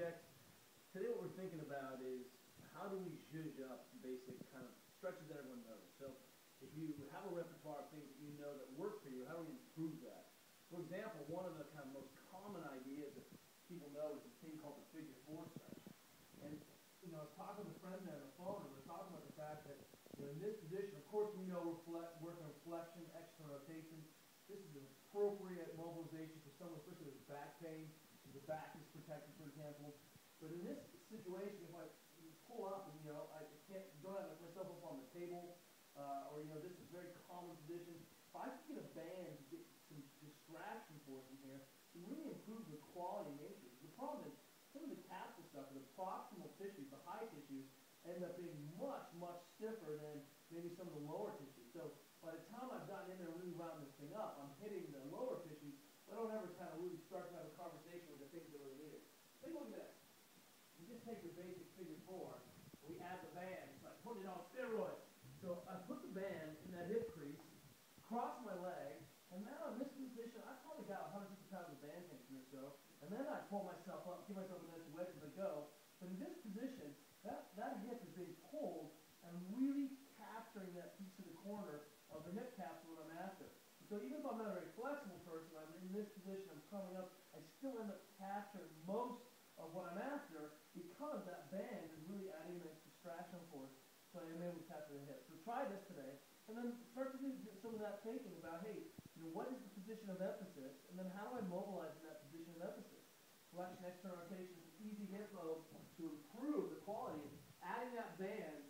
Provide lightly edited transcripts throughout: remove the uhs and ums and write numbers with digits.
projects. Today what we're thinking about is how do we zhuzh up basic kind of stretches that everyone knows. So if you have a repertoire of things that you know that work for you, how do we improve that? For example, one of the kind of most common ideas that people know is this thing called the figure 4 stretch. And I was talking with a friend there on the phone, and we're talking about the fact that in this position, of course we know we're working on flexion, external rotation. This is an appropriate mobilization for someone, especially with back pain. The back is protected, for example. But in this situation, if I pull up and I don't have myself up on the table, or this is a very common position. If I can get a band to get some distraction force in here, it really improves the quality and nature. The problem is some of the capsule stuff, the proximal tissues, the high tissues, end up being much, much stiffer than maybe some of the lower tissues. So by the time I've gotten in there and really wound this thing up, I'm hitting the lower tissues. I don't ever kind of really start to have a conversation with the things that really need it. Take a look at this. You just take your basic figure 4, and we add the band. It's like putting it on steroids. So I put the band in that hip crease, cross my leg, and now in this position, I've probably got 150 pounds of band tension or so, and then I pull myself up, give myself a nice wedge as I go. But in this position, that hip is being pulled and really capturing that piece of the corner of the hip capsule that I'm after. So even if I'm not a very flexible person, I'm in this position, I'm coming up, I still end up capturing most of what I'm after because that band is really adding that distraction force, so I'm able to capture the hip. So try this today, and then start to do some of that thinking about, hey, what is the position of emphasis, and then how do I mobilize in that position of emphasis? Flexion, external rotation is an easy hip move to improve the quality. Adding that band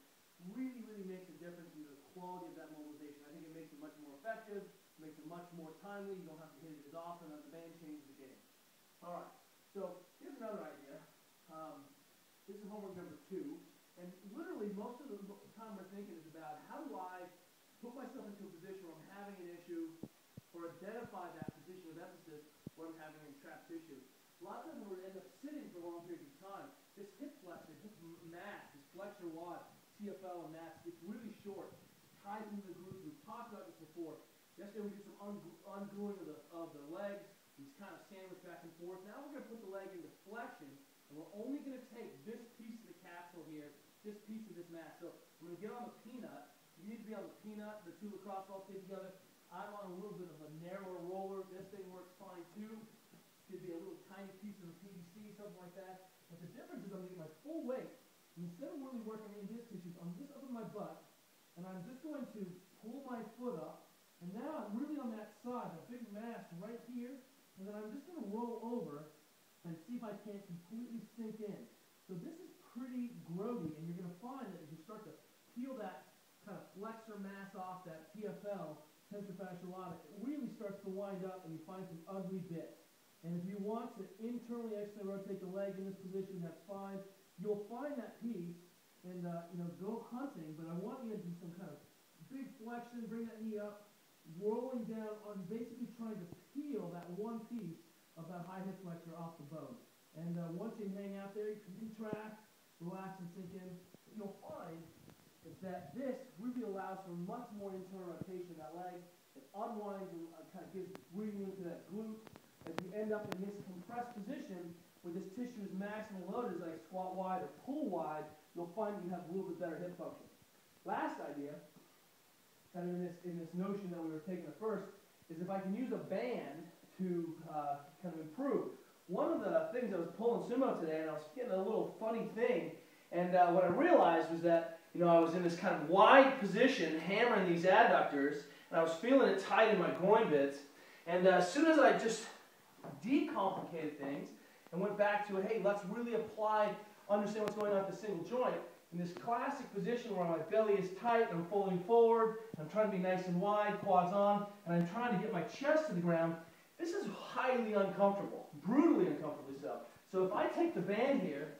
really, really makes a difference in the quality of that mobilization. I think it makes it much more effective. Makes it much more timely. You don't have to hit it as often as the band changes the game. All right. So here's another idea. This is homework number 2. And literally most of the time we're thinking is about how do I put myself into a position where I'm having an issue or identify that position of emphasis where I'm having entrapped tissue. A lot of times we're going to end up sitting for long periods of time. This hip flexor, this mass, this flexor WOD, TFL and mass, it's really short. Ties into the glutes. We've talked about this before. Yesterday we did some ungluing of the legs. These kind of sandwich back and forth. Now we're going to put the leg into flexion, and we're only going to take this piece of the capsule here, this piece of this mass. So I'm going to get on the peanut. You need to be on the peanut, the 2 lacrosse balls stay together. I'm on a little bit of a narrower roller. This thing works fine too. Could be a little tiny piece of a PVC, something like that. But the difference is I'm going to get my full weight. And instead of really working in this tissue, I'm just up in my butt, and I'm just going to pull my foot up. And now I'm really on that side, that big mass right here, and then I'm just going to roll over and see if I can't completely sink in. So this is pretty grody, and you're going to find that if you start to peel that kind of flexor mass off, that TFL, tensor fasciolatum, it really starts to wind up and you find some ugly bits. And if you want to internally externally rotate the leg in this position, that's fine. You'll find that piece and go hunting, but I want you to do some kind of big flexion, bring that knee up, rolling down on basically trying to peel that one piece of that high hip flexor off the bone. And once you hang out there, you can contract, relax, and sink in. What you'll find is that this really allows for much more internal rotation of that leg. It unwinds and kind of gives breathing into that glute. As you end up in this compressed position where this tissue is maximally loaded, like squat wide or pull wide, you'll find you have a little bit better hip function. Last idea, kind of in this notion that we were taking at first, is if I can use a band to kind of improve. One of the things I was pulling sumo today, and I was getting a little funny thing, and what I realized was that I was in this kind of wide position, hammering these adductors, and I was feeling it tight in my groin bits, and as soon as I just decomplicated things and went back to, hey, let's really understand what's going on at the single joint, in this classic position where my belly is tight, I'm folding forward, I'm trying to be nice and wide, quads on, and I'm trying to get my chest to the ground, this is highly uncomfortable, brutally uncomfortably so. So if I take the band here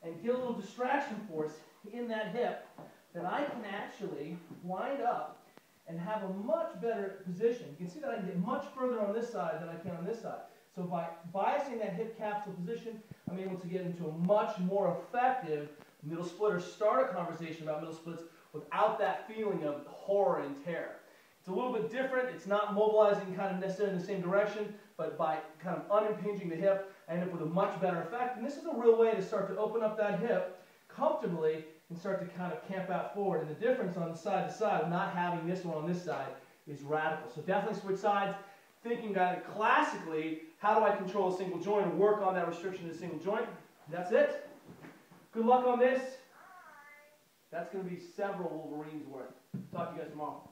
and get a little distraction force in that hip, then I can actually wind up and have a much better position. You can see that I can get much further on this side than I can on this side. So by biasing that hip capsule position, I'm able to get into a much more effective middle split, or start a conversation about middle splits without that feeling of horror and terror. It's a little bit different. It's not mobilizing kind of necessarily in the same direction, but by kind of unimpinging the hip, I end up with a much better effect. And this is a real way to start to open up that hip comfortably and start to kind of camp out forward. And the difference on the side to side of not having this one on this side is radical. So definitely switch sides. Thinking about it classically, how do I control a single joint and work on that restriction to the single joint? That's it. Good luck on this. That's going to be several Wolverines worth. Talk to you guys tomorrow.